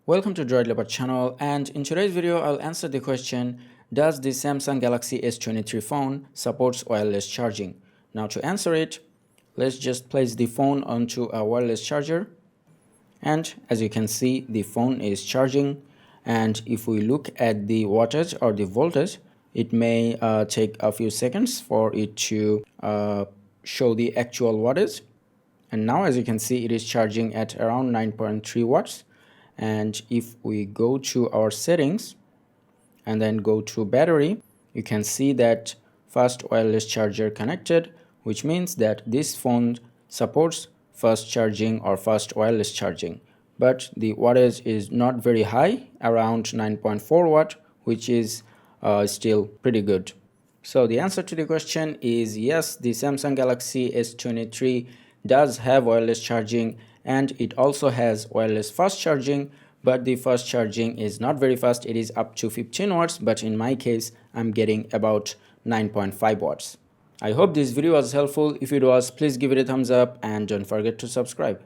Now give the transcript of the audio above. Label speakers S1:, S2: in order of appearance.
S1: Welcome to Droid Leopard channel, and in today's video I'll answer the question, does the Samsung Galaxy S23 phone supports wireless charging? Now to answer it, let's just place the phone onto a wireless charger, and as you can see the phone is charging. And if we look at the wattage or the voltage, it may take a few seconds for it to show the actual wattage. And now as you can see it is charging at around 9.3 watts. And if we go to our settings and then go to battery, you can see that fast wireless charger connected, which means that this phone supports fast charging or fast wireless charging, but the wattage is not very high, around 9.4 watt, which is still pretty good. So the answer to the question is yes, the Samsung Galaxy S23 does have wireless charging, and it also has wireless fast charging, but the fast charging is not very fast. It is up to 15 watts, but in my case I'm getting about 9.5 watts. I hope this video was helpful. If it was, please give it a thumbs up and don't forget to subscribe.